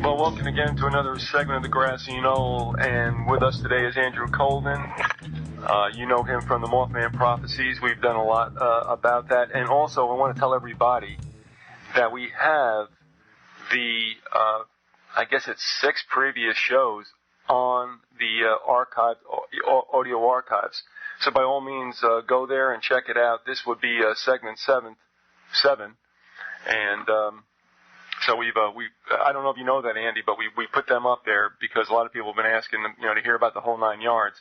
Well, welcome again to another segment of the Grassy Knoll, and with us today is Andy Colvin. You know him from the Mothman Prophecies. We've done a lot about that, and also I want to tell everybody that we have the, I guess it's 6 previous shows on the audio archives. So by all means, go there and check it out. This would be segment 7, and so we've I don't know if you know that, Andy, but we put them up there because a lot of people have been asking them, to hear about the whole 9 yards,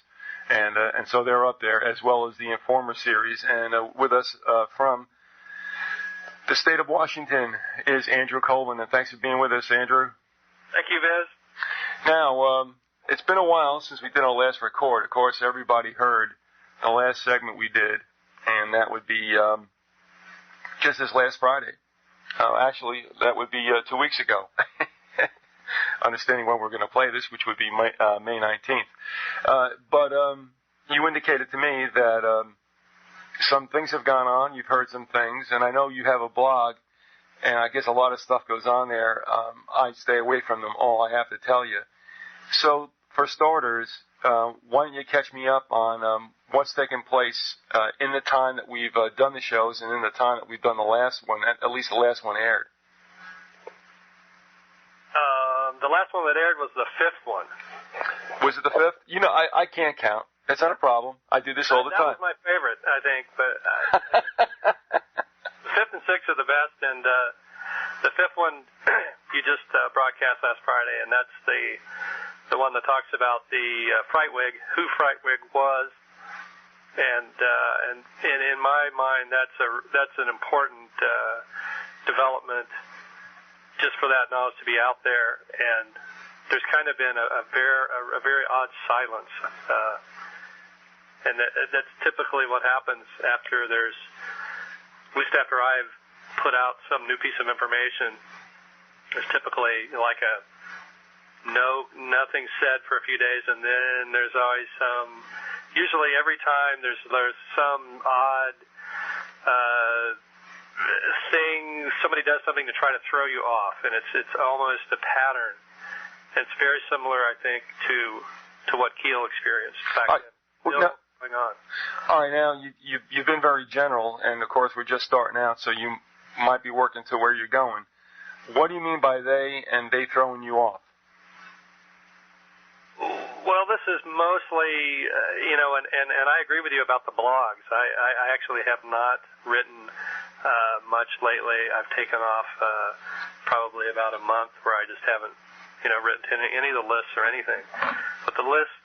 and so they're up there, as well as the Informer series. And with us from the state of Washington is Andrew Colvin, and thanks for being with us, Andrew. Thank you, Viz. Now, it's been a while since we did our last record. Of course, everybody heard the last segment we did, and that would be just this last Friday. Actually, that would be 2 weeks ago. Understanding when we're going to play this, which would be May 19th. But you indicated to me that some things have gone on. You've heard some things, and I know you have a blog, and I guess a lot of stuff goes on there. I stay away from them all, I have to tell you. So, for starters, why don't you catch me up on what's taken place in the time that we've done the shows and in the time that we've done the last one, at least the last one aired? The last one that aired was the 5th one. Was it the 5th? I can't count. That's not a problem. I do this all the time. That was my favorite, I think. But the 5th and 6th are the best, and the 5th one you just broadcast last Friday, and that's the one that talks about the Fright Wig, who Fright Wig was, and in my mind, that's an important development, just for that knowledge to be out there. And there's kind of been a very odd silence, and that's typically what happens after at least after I've put out some new piece of information. There's typically like nothing said for a few days, and then there's always usually every time there's some odd thing, somebody does something to try to throw you off, and it's almost a pattern. It's very similar, I think, to what Keel experienced back then. Still going on. All right, now you've been very general, and of course we're just starting out, so you might be working to where you're going. What do you mean by they and they throwing you off? Well, this is mostly, and I agree with you about the blogs. I actually have not written much lately. I've taken off probably about a month where I just haven't, written any of the lists or anything. But the lists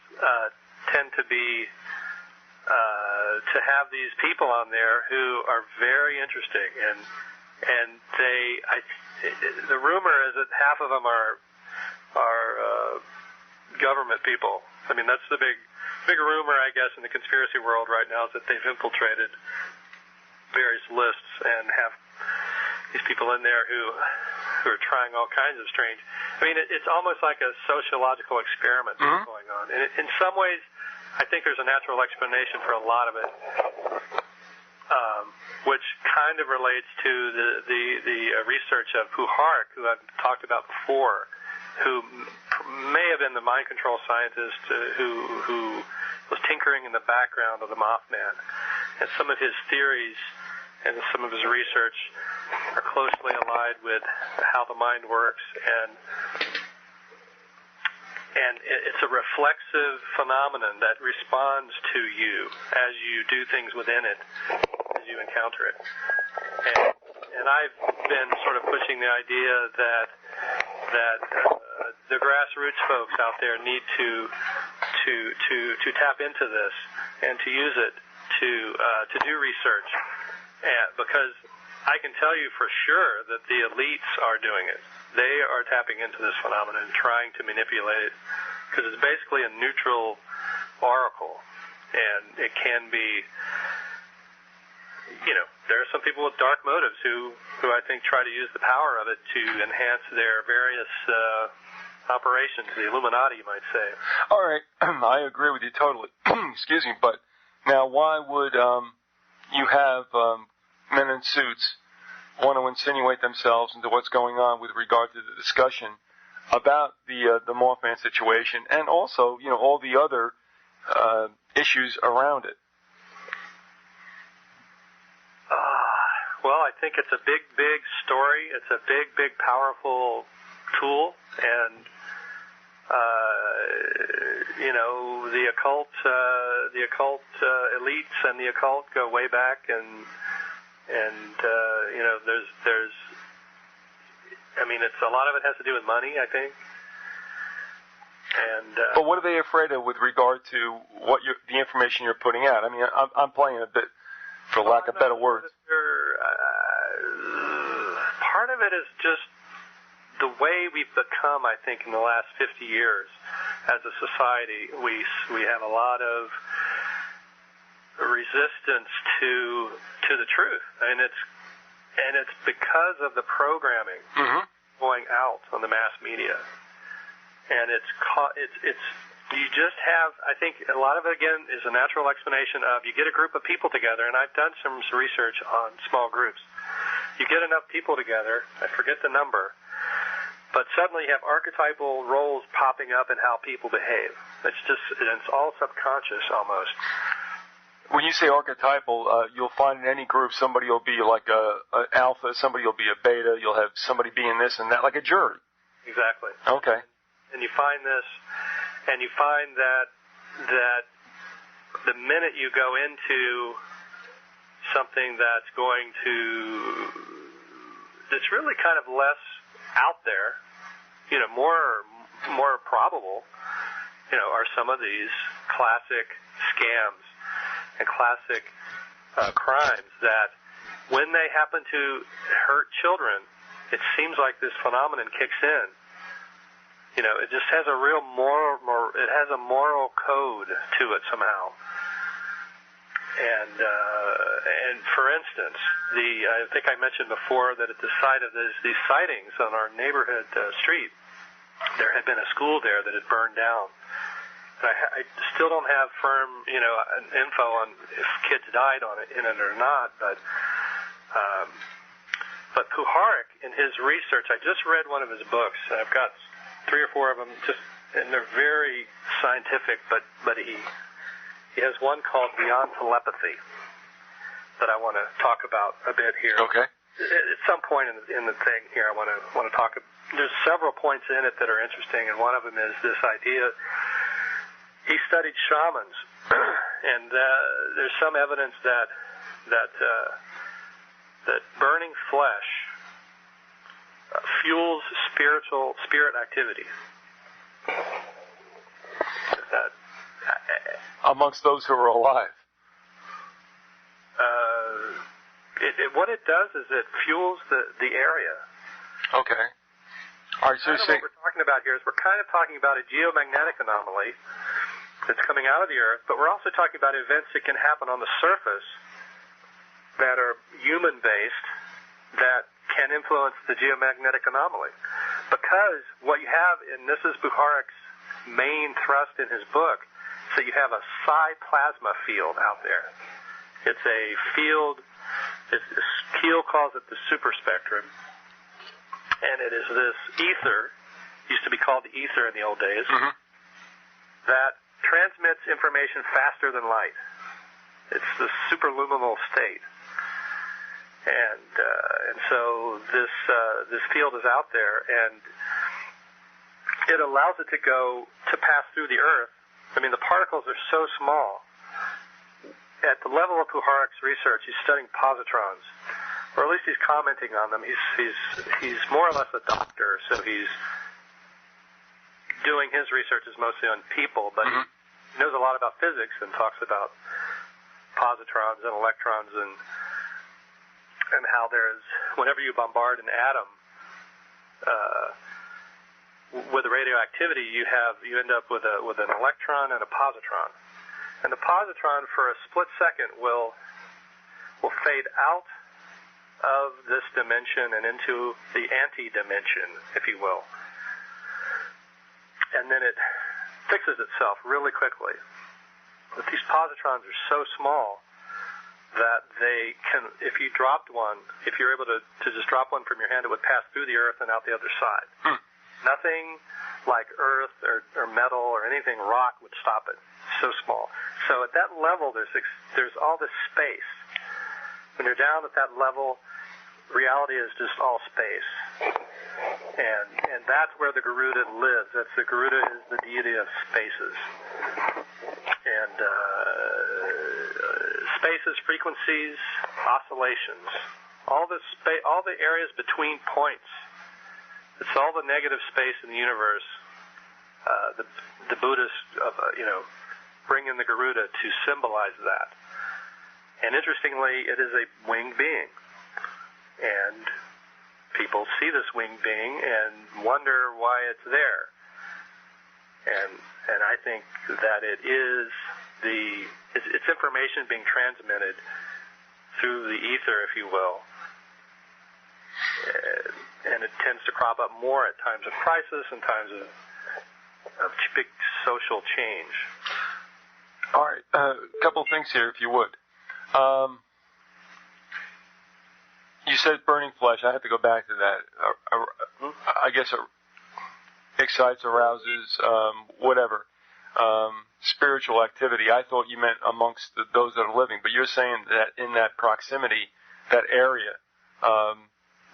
tend to be to have these people on there who are very interesting, and the rumor is that half of them are government people. I mean, that's the big rumor, I guess, in the conspiracy world right now, is that they've infiltrated various lists and have these people in there who are trying all kinds of strange. I mean, it's almost like a sociological experiment that's going on. And in some ways, I think there's a natural explanation for a lot of it, which kind of relates to the research of Puhark, who I've talked about before, who may have been the mind control scientist who was tinkering in the background of the Mothman. And some of his theories and some of his research are closely allied with how the mind works, and it's a reflexive phenomenon that responds to you as you do things within it, as you encounter it. And I've been sort of pushing the idea that the grassroots folks out there need to tap into this and to use it to do research, because I can tell you for sure that the elites are doing it. They are tapping into this phenomenon and trying to manipulate it, because it's basically a neutral oracle, and it can be, there are some people with dark motives who I think try to use the power of it to enhance their various operations, the Illuminati, you might say. All right, I agree with you totally. Excuse me, but now why would you have men in suits want to insinuate themselves into what's going on with regard to the discussion about the Mothman situation, and also, all the other issues around it? Well, I think it's a big, big story. It's a big, big, powerful tool, and the occult elites and the occult go way back, and there's it's a lot of it has to do with money, I think. And but what are they afraid of with regard to the information you're putting out? I mean, I'm playing a bit, for lack of better words. Part of it is just the way we've become, I think, in the last 50 years as a society. We have a lot of resistance to the truth, and it's because of the programming going out on the mass media, and it's you just have, I think a lot of it again is a natural explanation of, you get a group of people together, and I've done some research on small groups. You get enough people together, I forget the number, but suddenly you have archetypal roles popping up in how people behave. It's all subconscious almost. When you say archetypal, you'll find in any group somebody will be like a alpha, somebody will be a beta, you'll have somebody being this and that, like a jury. Exactly. Okay. And you find this, and you find that the minute you go into something that's really kind of less out there, more probable, are some of these classic scams and classic crimes that when they happen to hurt children, it seems like this phenomenon kicks in. It just has a real it has a moral code to it somehow. And for instance, I think I mentioned before that at the site of these sightings on our neighborhood street, there had been a school there that had burned down. I still don't have firm, info on if kids died in it or not, but Puharich, in his research, I just read one of his books, and I've got 3 or 4 of them, and they're very scientific, but he has one called Beyond Telepathy that I want to talk about a bit here. Okay. At some point in the thing here, I want to talk. There's several points in it that are interesting, and one of them is this idea. He studied shamans, and there's some evidence that burning flesh fuels spirit activity. Amongst those who are alive. What it does is it fuels the area. Okay. All right, so what we're talking about here is we're kind of talking about a geomagnetic anomaly that's coming out of the Earth, but we're also talking about events that can happen on the surface that are human-based that can influence the geomagnetic anomaly. Because what you have, and this is Puharich's main thrust in his book, so you have a psi plasma field out there. It's a field, Keel calls it the superspectrum, and it is this ether, used to be called the ether in the old days, that transmits information faster than light. It's the superluminal state. And so this field is out there, and it allows it to pass through the Earth. I mean, the particles are so small. At the level of Puharich's research, he's studying positrons, or at least he's commenting on them. He's more or less a doctor, so he's doing his research is mostly on people, but he knows a lot about physics and talks about positrons and electrons and how whenever you bombard an atom with radioactivity, you end up with an electron and a positron. And the positron, for a split second, will fade out of this dimension and into the anti-dimension, if you will. And then it fixes itself really quickly. But these positrons are so small that they can, if you dropped one, if you're able to just drop one from your hand, it would pass through the Earth and out the other side. Nothing like earth or metal or anything rock would stop it. So small. So at that level, there's all this space. When you're down at that level, reality is just all space. And that's where the Garuda lives. The Garuda is the deity of spaces. And spaces, frequencies, oscillations, all the areas between points. It's all the negative space in the universe. The Buddhists, bring in the Garuda to symbolize that. And interestingly, it is a winged being. And people see this winged being and wonder why it's there. And I think that it is it's information being transmitted through the ether, if you will. And it tends to crop up more at times of crisis and times of big social change. All right, a couple of things here, if you would. You said burning flesh. I have to go back to that. I guess it excites, arouses, whatever. Spiritual activity. I thought you meant amongst those that are living, but you're saying that in that proximity, that area,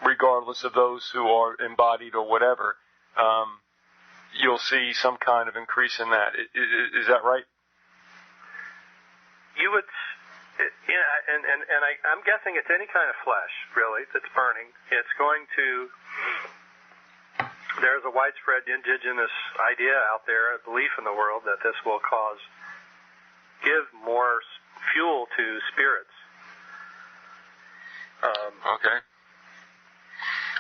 regardless of those who are embodied or whatever, you'll see some kind of increase in that. Is that right? You would, I'm guessing it's any kind of flesh, really, that's burning. It's going to. There's a widespread indigenous idea out there, a belief in the world that this will give more fuel to spirits. Okay.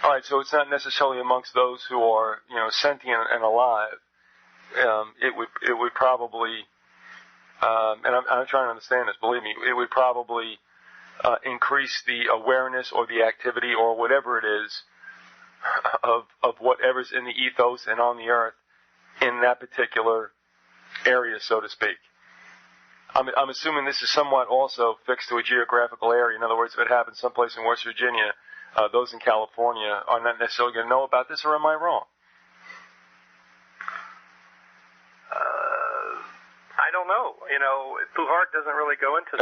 All right, so it's not necessarily amongst those who are, sentient and alive. It would probably, and I'm trying to understand this. Believe me, it would probably increase the awareness or the activity or whatever it is of whatever's in the ethos and on the earth in that particular area, so to speak. I'm assuming this is somewhat also fixed to a geographical area. In other words, if it happens someplace in West Virginia, those in California are not necessarily going to know about this, or am I wrong? I don't know. Puhart doesn't really go into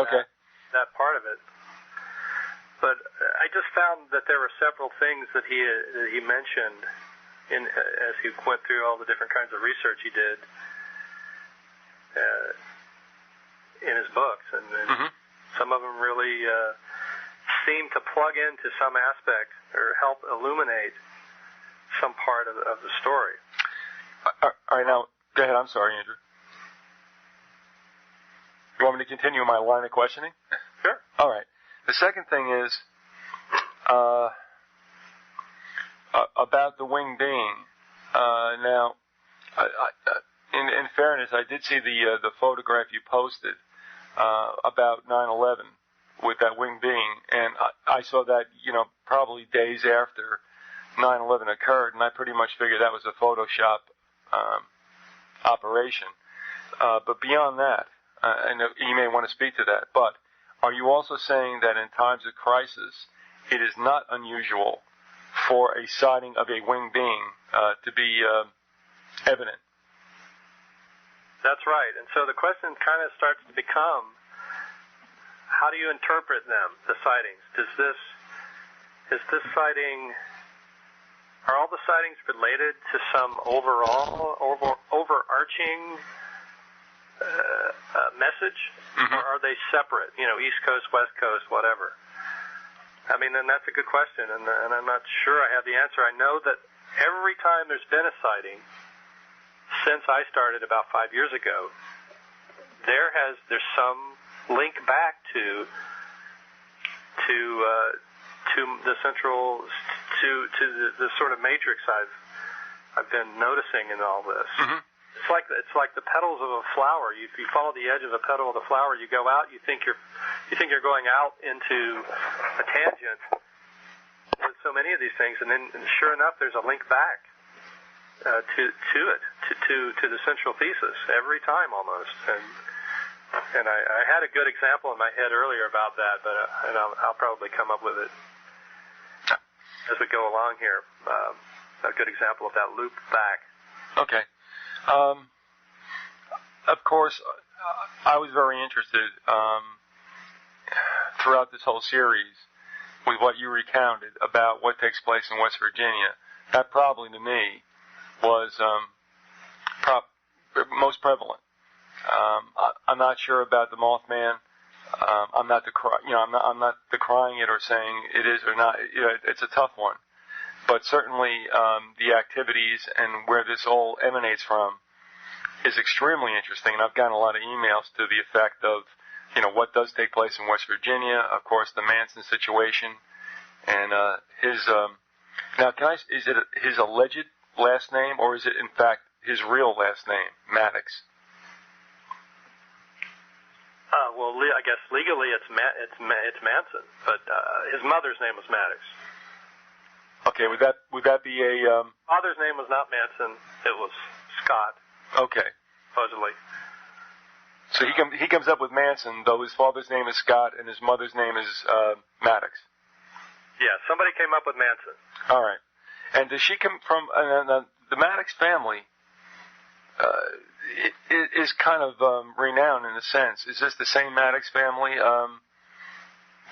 that part of it. But I just found that there were several things that he mentioned as he went through all the different kinds of research he did in his books, and some of them really seem to plug into some aspect or help illuminate some part of the story. All right, now go ahead. I'm sorry, Andrew. You want me to continue my line of questioning? Sure. All right. The second thing is about the winged being. Now, in fairness, I did see the photograph you posted about 9/11 with that winged being, and I saw that probably days after 9/11 occurred, and I pretty much figured that was a Photoshop operation. But beyond that, I know you may want to speak to that, but are you also saying that in times of crisis, it is not unusual for a sighting of a winged being to be evident? That's right. And so the question kind of starts to become, how do you interpret them, the sightings? Is this sighting, are all the sightings related to some overarching message, or are they separate? East Coast, West Coast, whatever. I mean, and that's a good question, and I'm not sure I have the answer. I know that every time there's been a sighting since I started about 5 years ago, there's some link back to the central to the sort of matrix I've been noticing in all this. It's like the petals of a flower. If you follow the edge of the petal of the flower, you go out. You think you're going out into a tangent with so many of these things, and then sure enough, there's a link back to the central thesis every time almost. And I had a good example in my head earlier about that, but I'll probably come up with it as we go along here. a good example of that loop back. Okay. Of course, I was very interested throughout this whole series with what you recounted about what takes place in West Virginia. That probably, to me, was most prevalent. I'm not sure about the Mothman. I'm not decrying it or saying it is or not. It's a tough one, but certainly the activities and where this all emanates from is extremely interesting. And I've gotten a lot of emails to the effect of, what does take place in West Virginia. Of course, the Hansen situation and his. Now, is it his alleged last name or is it in fact his real last name, Maddox? Well, I guess legally it's Manson, but his mother's name was Maddox. Okay, would that be a father's name was not Manson; it was Scott. Okay, supposedly. So he comes up with Manson, though his father's name is Scott and his mother's name is Maddox. Yeah, somebody came up with Manson. All right, and does she come from the Maddox family? It is kind of renowned in a sense. Is this the same Maddox family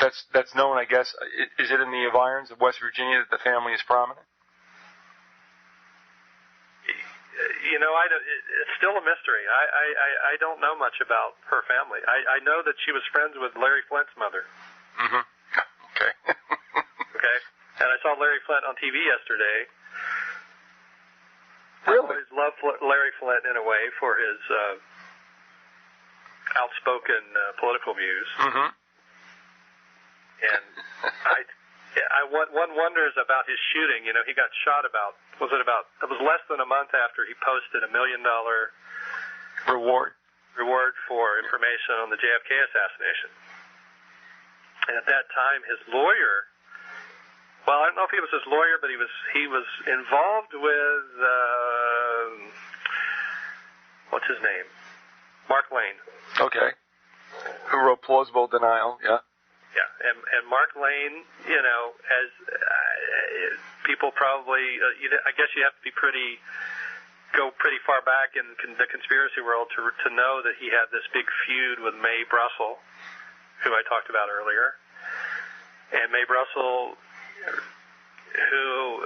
that's known, I guess? Is it in the environs of West Virginia that the family is prominent? It's still a mystery. I don't know much about her family. I know that she was friends with Larry Flint's mother. Mm-hmm. Okay. Okay. And I saw Larry Flint on TV yesterday. Really? I always loved Larry Flint in a way for his outspoken political views. Mm-hmm. And one wonders about his shooting. He got shot it was less than a month after he posted $1 million reward for information on the JFK assassination. And at that time, his lawyer, well, I don't know if he was his lawyer, but he was involved with what's his name? Mark Lane. Okay. Who wrote Plausible Denial? Yeah. Yeah, and Mark Lane, as people probably, I guess you have to go pretty far back in the conspiracy world to know that he had this big feud with Mae Brussel, who I talked about earlier, and Mae Brussel, who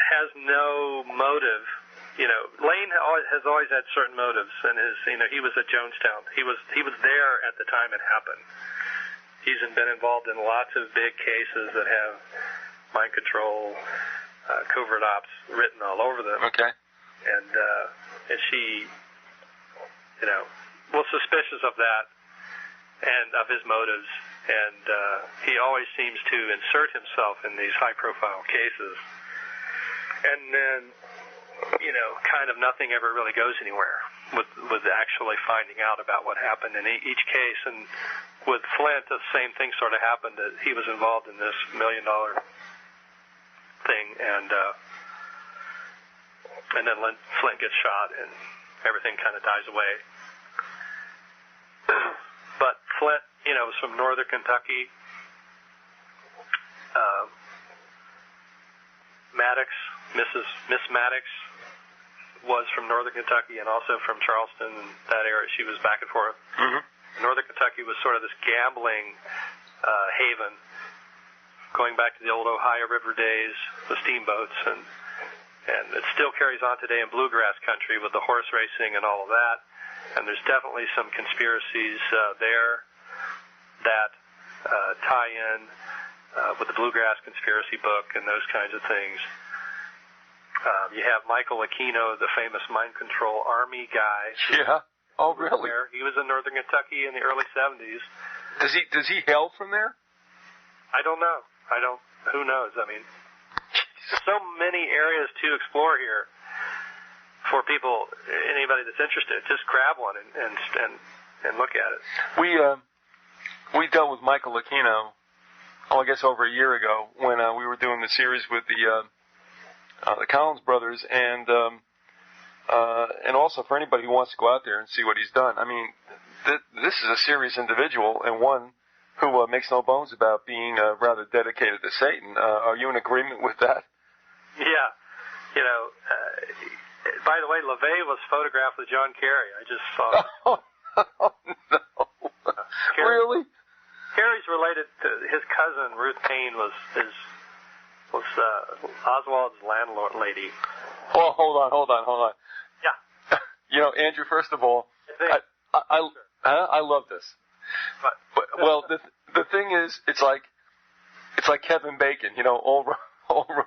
has no motive. Lane has always had certain motives, and he was at Jonestown. He was there at the time it happened. He's been involved in lots of big cases that have mind control, covert ops written all over them. Okay. And she, was suspicious of that and of his motives. And he always seems to insert himself in these high-profile cases. And then, kind of nothing ever really goes anywhere with actually finding out about what happened in each case. And with Flint, the same thing sort of happened. That he was involved in this $1 million thing, and then Flint gets shot, and everything kind of dies away. But Flint, was from northern Kentucky. Miss Maddox was from northern Kentucky and also from Charleston and that area. She was back and forth. Mm-hmm. Northern Kentucky was sort of this gambling haven, going back to the old Ohio River days, the steamboats, and it still carries on today in bluegrass country with the horse racing and all of that. And there's definitely some conspiracies there that tie in with the bluegrass conspiracy book and those kinds of things. You have Michael Aquino, the famous mind control army guy. Yeah. Oh, really? He was in northern Kentucky in the early 70s. Does he hail from there? I don't know. Who knows? I mean, there's so many areas to explore here for people, anybody that's interested. Just grab one and look at it. We dealt with Michael Aquino, I guess over a year ago when we were doing the series with the Collins brothers, and also for anybody who wants to go out there and see what he's done. I mean, this is a serious individual and one who makes no bones about being rather dedicated to Satan. Are you in agreement with that? Yeah. By the way, LaVey was photographed with John Kerry. I just saw it. Oh, no. Really? Kerry's related to his cousin, Ruth Payne, was Oswald's landlord lady. Oh, hold on. Yeah. Andrew, first of all, I love this. Well, the thing is, it's like Kevin Bacon, all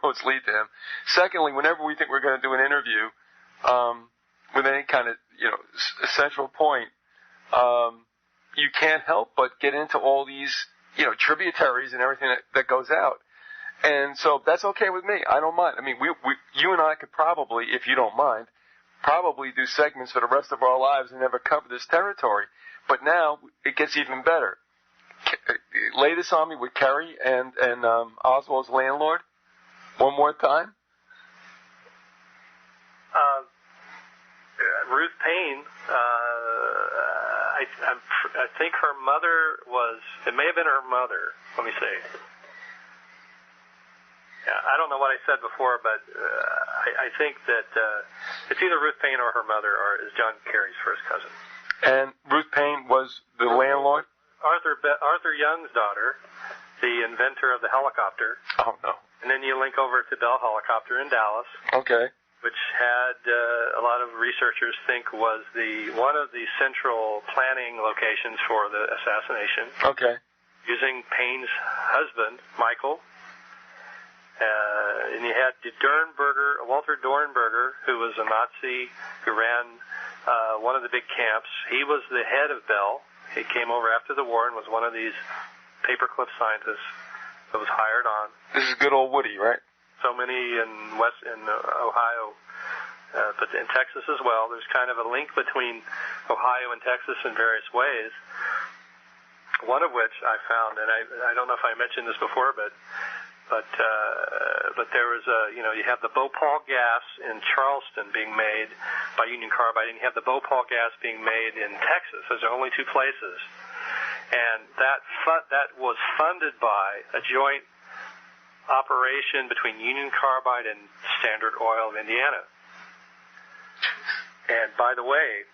roads lead to him. Secondly, whenever we think we're going to do an interview, with any kind of, central point, you can't help but get into all these, tributaries and everything that goes out. And so that's okay with me. I don't mind. I mean, you and I could probably, if you don't mind, probably do segments for the rest of our lives and never cover this territory. But now it gets even better. Lay this on me with Kerry and Oswald's landlord one more time. Ruth Payne, I think her mother it may have been her mother. Let me see. Yeah, I don't know what I said before, but I think that it's either Ruth Payne or her mother, or is John Kerry's first cousin. And Ruth Payne was the landlord? Arthur Young's daughter, the inventor of the helicopter. Oh, no. And then you link over to Bell Helicopter in Dallas. Okay. Which had a lot of researchers think was one of the central planning locations for the assassination. Okay. Using Payne's husband, Michael. And you had Walter Dornberger, who was a Nazi who ran one of the big camps. He was the head of Bell. He came over after the war and was one of these paperclip scientists that was hired on. This is good old Woody, right? So many in Ohio, but in Texas as well. There's kind of a link between Ohio and Texas in various ways. One of which I found, and I don't know if I mentioned this before, but there was you have the Bhopal gas in Charleston being made by Union Carbide, and you have the Bhopal gas being made in Texas. Those are only two places, and that was funded by a joint operation between Union Carbide and Standard Oil of Indiana. And by the way,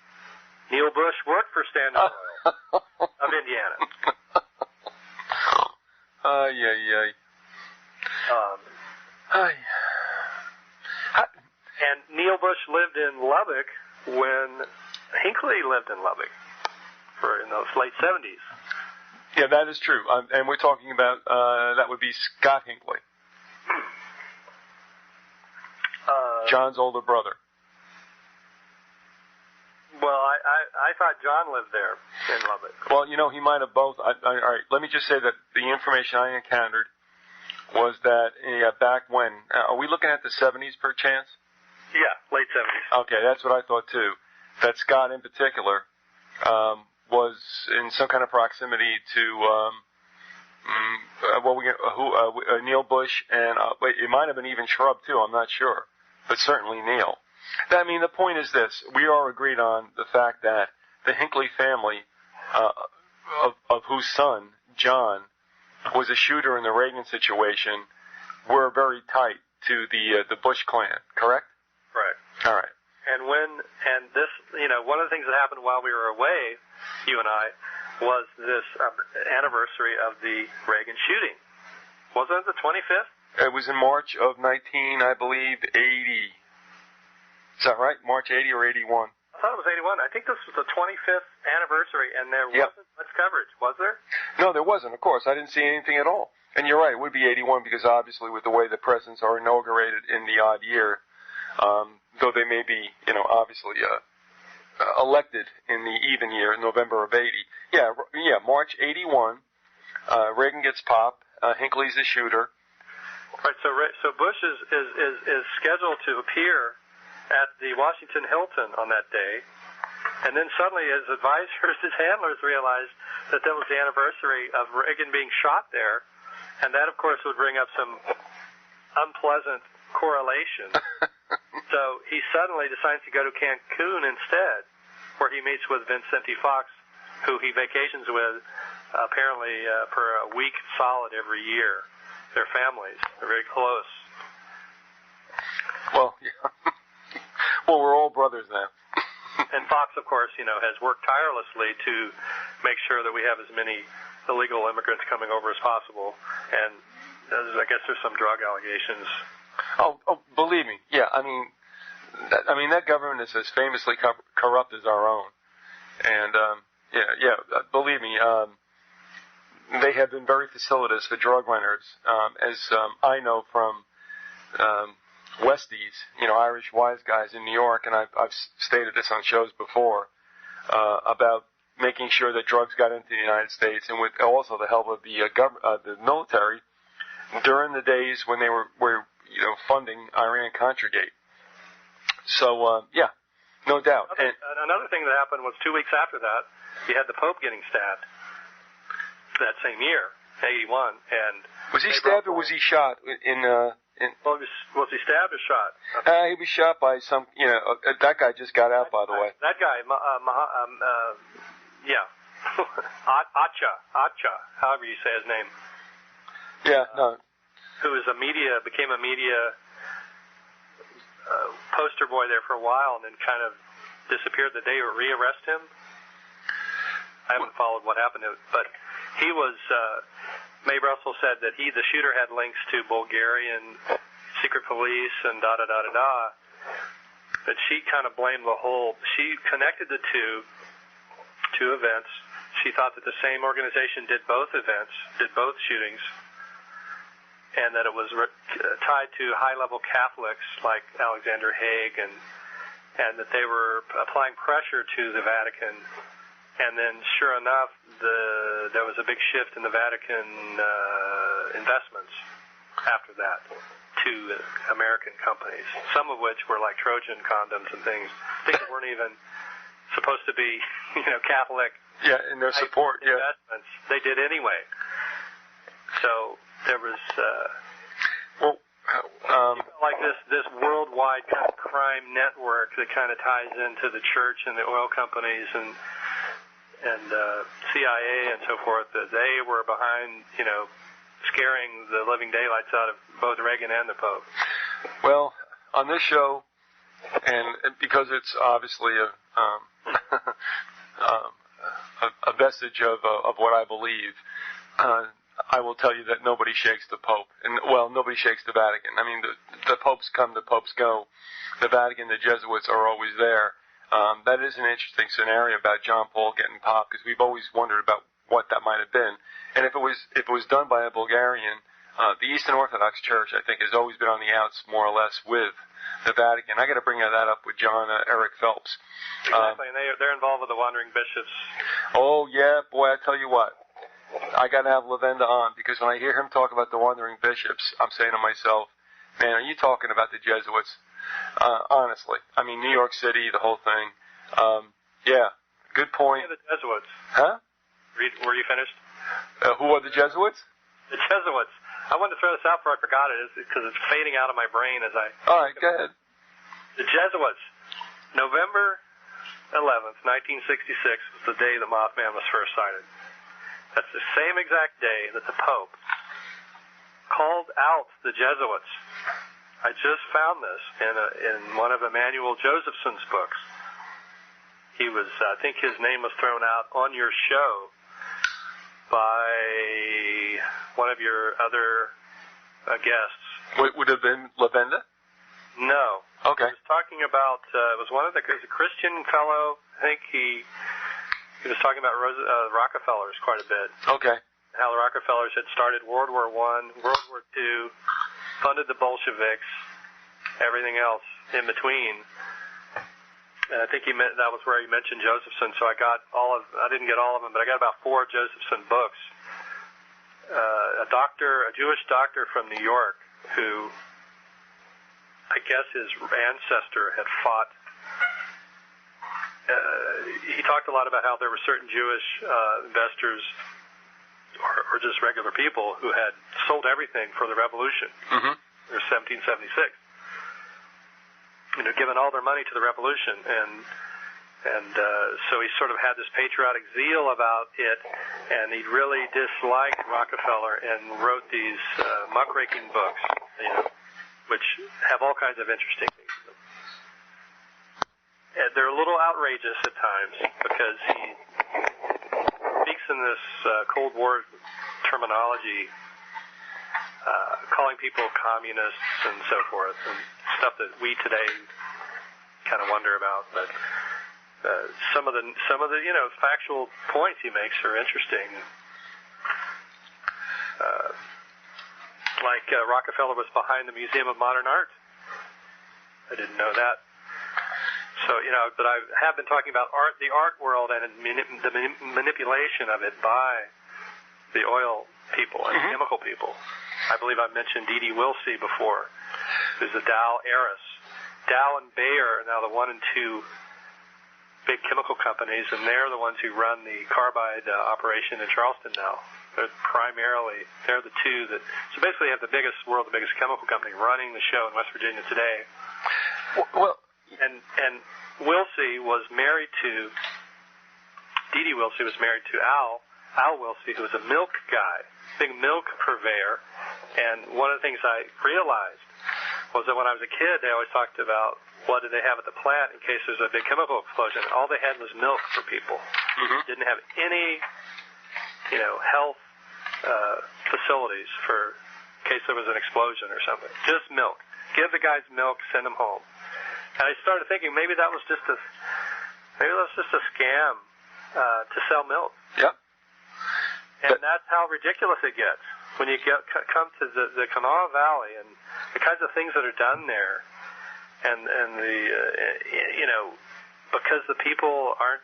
Neil Bush worked for Standard Oil of Indiana. And Neil Bush lived in Lubbock when Hinckley lived in Lubbock in those late 70s. Yeah, that is true. And we're talking about, that would be Scott Hinckley. John's older brother. Well, I thought John lived there in Lubbock. Well, he might have both. All right, let me just say that the information I encountered was that back when, are we looking at the 70s per chance? Yeah, late 70s. Okay, that's what I thought too. That Scott in particular was in some kind of proximity to Neil Bush, and it might have been even Shrub too. I'm not sure, but certainly Neil. I mean, the point is this: we are agreed on the fact that the Hinckley family, of whose son John was a shooter in the Reagan situation, were very tight to the Bush clan. Correct? Right. All right. And this, one of the things that happened while we were away, you and I, was this anniversary of the Reagan shooting. Wasn't it the 25th? It was in March of 80. Is that right? March 80 or 81? I thought it was 81. I think this was the 25th anniversary, and there wasn't much coverage, was there? No, there wasn't, of course. I didn't see anything at all. And you're right, it would be 81 because obviously with the way the presidents are inaugurated in the odd year, though they may be, obviously elected in the even year, November of 80. Yeah, March 81, Reagan gets popped, Hinckley's the shooter. Right, so Bush is scheduled to appear at the Washington Hilton on that day, and then suddenly his advisors, his handlers, realized that was the anniversary of Reagan being shot there, and that, of course, would bring up some unpleasant correlation. So he suddenly decides to go to Cancun instead, where he meets with Vincente Fox, who he vacations with apparently for a week solid every year. Their families are very close. Well, yeah. Well, we're all brothers now. And Fox, of course, has worked tirelessly to make sure that we have as many illegal immigrants coming over as possible. And I guess there's some drug allegations. Oh, believe me. Yeah, I mean, that government is as famously corrupt as our own. And, believe me, they have been very facilitous for drug runners. As I know from Westies, Irish wise guys in New York, and I've stated this on shows before, about making sure that drugs got into the United States, and with also the help of the military during the days when they were funding Iran-Contra-Gate. So, no doubt. Another thing that happened was 2 weeks after that, you had the Pope getting stabbed that same year, 81. And was he stabbed or was he shot? Well, was he stabbed or shot? He was shot by some, that guy just got out, by the way. That guy, Acha, however you say his name. Yeah, no. Who became a media poster boy there for a while and then kind of disappeared the day we rearrest him. I haven't followed what happened to it, but he was, Mae Russell said that the shooter had links to Bulgarian secret police and da-da-da-da-da, but she kind of blamed she connected the two events. She thought that the same organization did both shootings, and that it was tied to high-level Catholics like Alexander Haig, and that they were applying pressure to the Vatican. And then, sure enough, there was a big shift in the Vatican investments after that to American companies, some of which were like Trojan condoms and things that weren't even supposed to be, Catholic. Yeah, in their support, investments. They did anyway. So there was, like this worldwide kind of crime network that kind of ties into the church and the oil companies and CIA and so forth, that they were behind, scaring the living daylights out of both Reagan and the Pope. Well, on this show, and because it's obviously a vestige of what I believe, I will tell you that nobody shakes the Pope, and nobody shakes the Vatican. I mean, the popes come, the popes go. The Vatican, the Jesuits are always there. That is an interesting scenario about John Paul getting popped, because we've always wondered about what that might have been. And if it was done by a Bulgarian, the Eastern Orthodox Church, I think, has always been on the outs more or less with the Vatican. I got to bring that up with John Eric Phelps. Exactly, and they're involved with the wandering bishops. Oh yeah, boy! I tell you what, I got to have Lavenda on, because when I hear him talk about the wandering bishops, I'm saying to myself, man, are you talking about the Jesuits? Honestly, I mean, New York City, the whole thing. Yeah, good point. The Jesuits. Huh? Were you finished? Who are the Jesuits? The Jesuits. I wanted to throw this out before I forgot it, because it's fading out of my brain as I... All right, go ahead. The Jesuits. November 11th, 1966 was the day the Mothman was first sighted. That's the same exact day that the Pope called out the Jesuits. I just found this in one of Emmanuel Josephson's books. He was, I think his name was thrown out on your show by one of your other guests. Would it have been Lavenda? No. Okay. He was talking about, it was a Christian fellow. I think he was talking about Rockefellers quite a bit. Okay. How the Rockefellers had started World War I, World War II, funded the Bolsheviks, everything else in between. And I think that was where he mentioned Josephson. So I didn't get all of them, but I got about 4 Josephson books. A Jewish doctor from New York, who I guess his ancestor had fought. He talked a lot about how there were certain Jewish investors or just regular people who had sold everything for the revolution. Mm-hmm. It was 1776. Given all their money to the revolution, and so he sort of had this patriotic zeal about it, and he really disliked Rockefeller and wrote these muckraking books, which have all kinds of interesting things in them. And they're a little outrageous at times because he speaks in this Cold War terminology, calling people communists and so forth, and stuff that we today kind of wonder about. But some of the factual points he makes are interesting. Like Rockefeller was behind the Museum of Modern Art. I didn't know that. So, but I have been talking about the art world and the manipulation of it by the oil people and chemical people. I believe I mentioned D.D. Wilsey before, who's a Dow heiress. Dow and Bayer are now the 1 and 2 big chemical companies, and they're the ones who run the carbide operation in Charleston now. They're the two that, so basically you have the biggest chemical company running the show in West Virginia today. Well, and Wilsey was married to, D.D. Wilsey was married to Al Wilsey, who was a milk guy, big milk purveyor. And one of the things I realized was that when I was a kid, they always talked about what did they have at the plant in case there's a big chemical explosion. All they had was milk for people. Didn't have any, health facilities for in case there was an explosion or something. Just milk. Give the guys milk, send them home. And I started thinking maybe that was just a scam to sell milk. Yep. And that's how ridiculous it gets when you come to the Kanawha Valley and the kinds of things that are done there, and the because the people aren't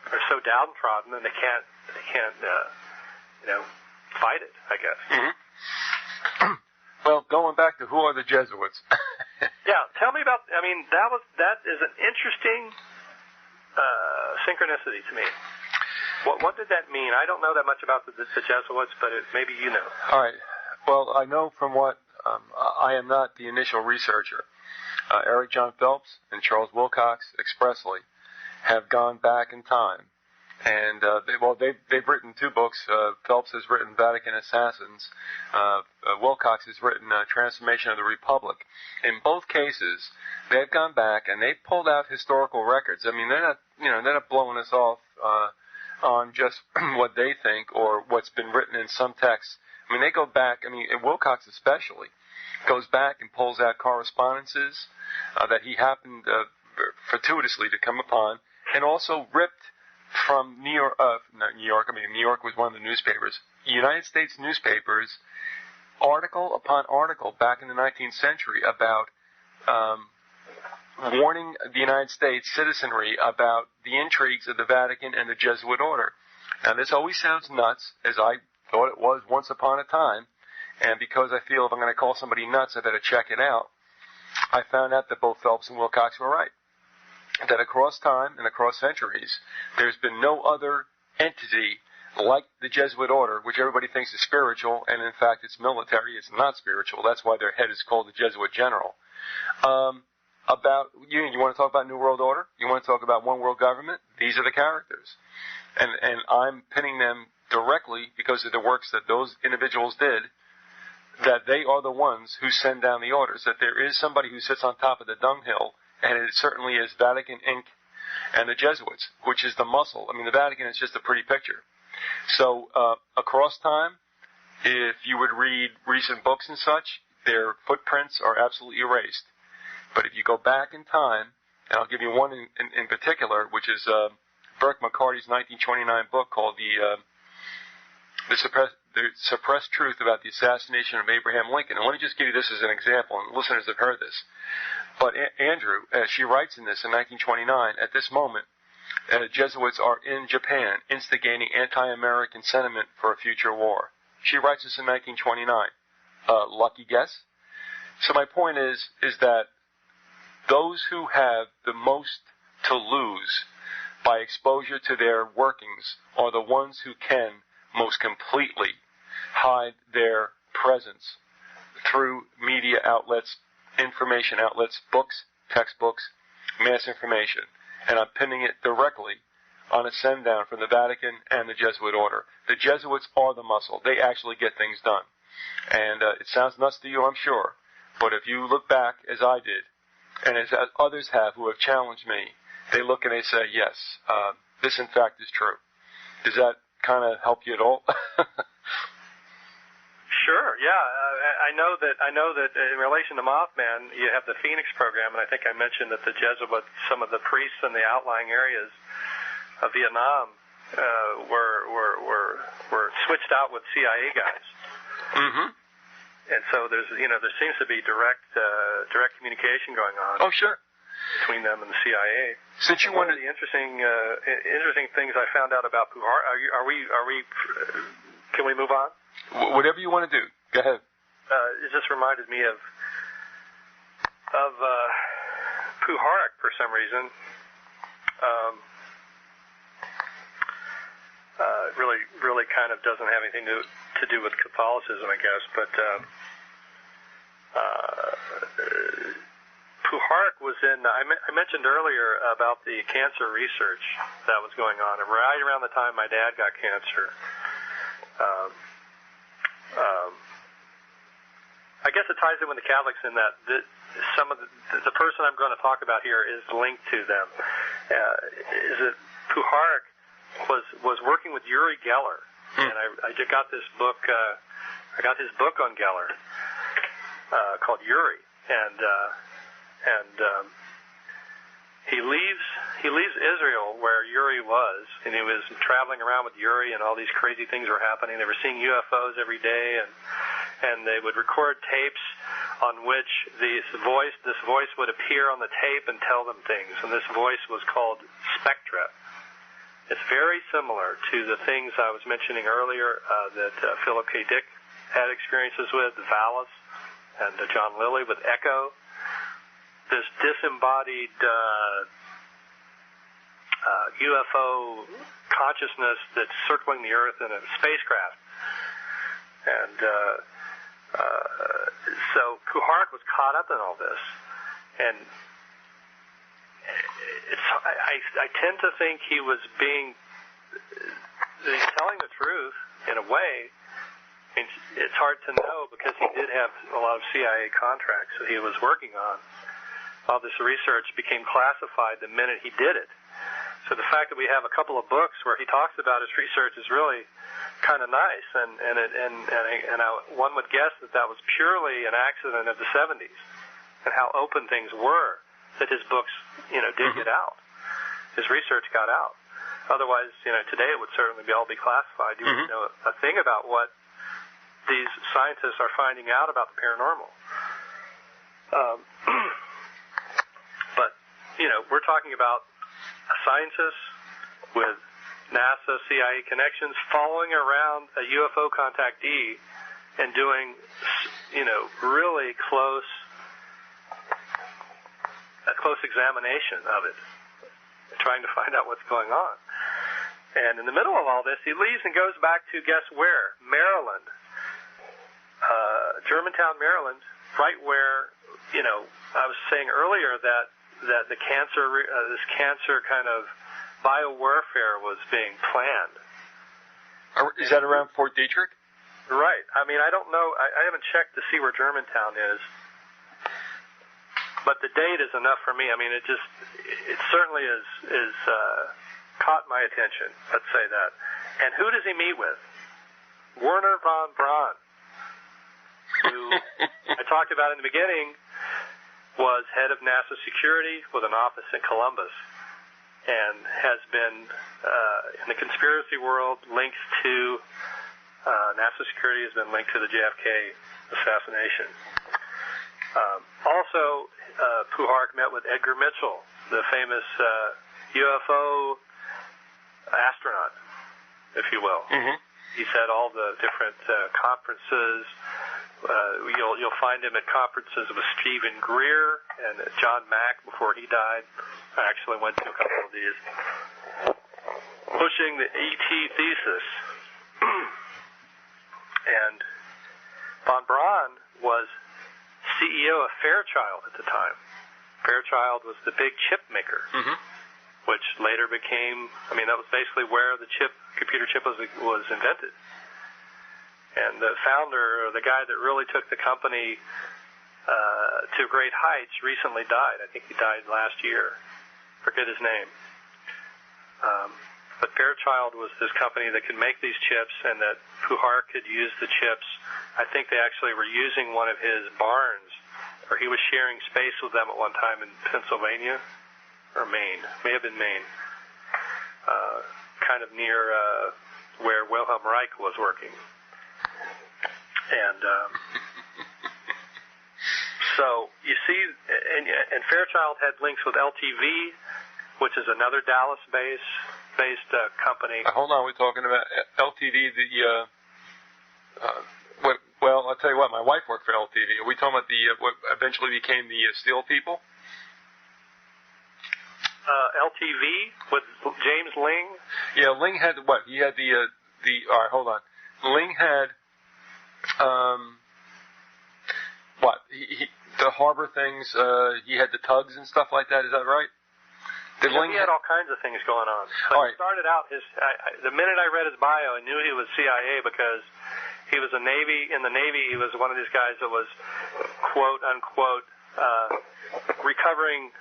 are so downtrodden and they can't fight it, I guess. Well, going back to who are the Jesuits? Yeah, tell me about. I mean, that is an interesting synchronicity to me. What did that mean? I don't know that much about the Jesuits, but maybe you know. All right. Well, I know from what I am not the initial researcher. Eric John Phelps and Charles Wilcox expressly have gone back in time, and they've written 2 books. Phelps has written Vatican Assassins. Wilcox has written Transformation of the Republic. In both cases, they've gone back and they've pulled out historical records. I mean, they're not blowing us off on just what they think or what's been written in some texts. I mean, they go back. I mean, Wilcox especially goes back and pulls out correspondences that he happened fortuitously to come upon, and also ripped from New York. New York was one of the newspapers. United States newspapers, article upon article back in the 19th century about warning the United States citizenry about the intrigues of the Vatican and the Jesuit order. Now, this always sounds nuts, as I thought it was once upon a time, and because I feel if I'm going to call somebody nuts, I better check it out, I found out that both Phelps and Wilcox were right. That across time and across centuries, there's been no other entity like the Jesuit order, which everybody thinks is spiritual, and in fact it's military, it's not spiritual. That's why their head is called the Jesuit General. You want to talk about New World Order? You want to talk about one world government? These are the characters. And I'm pinning them directly because of the works that those individuals did, that they are the ones who send down the orders, that there is somebody who sits on top of the dunghill, and it certainly is Vatican Inc. and the Jesuits, which is the muscle. I mean, the Vatican is just a pretty picture. So across time, if you would read recent books and such, their footprints are absolutely erased. But if you go back in time, and I'll give you one in particular, which is Burke McCarty's 1929 book called The Suppressed Truth About the Assassination of Abraham Lincoln. And let me just give you this as an example, and listeners have heard this. But Andrew, she writes in this in 1929, at this moment, Jesuits are in Japan instigating anti-American sentiment for a future war. She writes this in 1929. Lucky guess? So my point is that those who have the most to lose by exposure to their workings are the ones who can most completely hide their presence through media outlets, information outlets, books, textbooks, mass information. And I'm pinning it directly on a send-down from the Vatican and the Jesuit order. The Jesuits are the muscle. They actually get things done. And it sounds nuts to you, I'm sure. But if you look back, as I did, and as others have who have challenged me, they look and they say, yes, this in fact is true. Does that kind of help you at all? Sure, yeah. I know that in relation to Mothman, you have the Phoenix program, and I think I mentioned that the Jesuits, some of the priests in the outlying areas of Vietnam, were switched out with CIA guys. Mm-hmm. And so there seems to be direct communication going on. Oh, sure. Between them and the CIA. Since you One of the interesting things I found out about Puhark. Can we move on? Whatever you want to do. Go ahead. It just reminded me of Puhark for some reason. Really kind of doesn't have anything to do with Catholicism, I guess. But Puhark was in. I mentioned earlier about the cancer research that was going on, and right around the time my dad got cancer. I guess it ties in with the Catholics in that some of the person I'm going to talk about here is linked to them. Is that Puhark was working with Uri Geller, and I just got this book. I got his book on Geller called Uri, and he leaves Israel where Uri was, and he was traveling around with Uri, and all these crazy things were happening. They were seeing UFOs every day, and they would record tapes on which this voice would appear on the tape and tell them things, and this voice was called Spectra. It's very similar to the things I was mentioning earlier that Philip K. Dick had experiences with, Valis, and John Lilly with Echo. This disembodied UFO consciousness that's circling the Earth in a spacecraft. And so Puhark was caught up in all this. And I tend to think he was telling the truth in a way. I mean, it's hard to know because he did have a lot of CIA contracts that he was working on. All this research became classified the minute he did it. So the fact that we have a couple of books where he talks about his research is really kind of nice, and one would guess that was purely an accident of the 70s, and how open things were that his books, did get out. His research got out. Otherwise, today it would certainly all be classified. You wouldn't know a thing about what these scientists are finding out about the paranormal. But we're talking about a scientist with NASA, CIA connections following around a UFO contactee and doing, really close examination of it, trying to find out what's going on. And in the middle of all this, he leaves and goes back to, guess where? Maryland. Germantown, Maryland, right where, I was saying earlier that the cancer, this cancer kind of biowarfare was being planned. Is that around Fort Detrick? Right. I mean, I don't know. I haven't checked to see where Germantown is, but the date is enough for me. I mean, it certainly is caught my attention. Let's say that. And who does he meet with? Werner von Braun, who I talked about in the beginning, was head of NASA security with an office in Columbus, and has been in the conspiracy world linked to NASA security, has been linked to the JFK assassination. Also, Puhark met with Edgar Mitchell, the famous UFO astronaut, if you will. Mm-hmm. He's had all the different conferences. You'll find him at conferences with Stephen Greer and John Mack before he died. I actually went to a couple of these. Pushing the ET thesis. And von Braun was CEO of Fairchild at the time. Fairchild was the big chip maker, which later became, that was basically where the computer chip was invented. And the founder, or the guy that really took the company to great heights, recently died. I think he died last year. Forget his name. But Fairchild was this company that could make these chips, and that Puhar could use the chips. I think they actually were using one of his barns, or he was sharing space with them at one time in Pennsylvania, or Maine. May have been Maine. Kind of near where Wilhelm Reich was working. And so you see, and Fairchild had links with LTV, which is another Dallas-based company. Hold on, we're talking about LTV. Well, I'll tell you what. My wife worked for LTV. Are we talking about what eventually became the steel people? LTV with James Ling. Yeah, Ling had what? He had the. All right, hold on. Ling had what? The harbor things. He had the tugs and stuff like that. Is that right? He had all kinds of things going on. But he started out the minute I read his bio, I knew he was CIA because he was in the Navy. He was one of these guys that was quote unquote recovering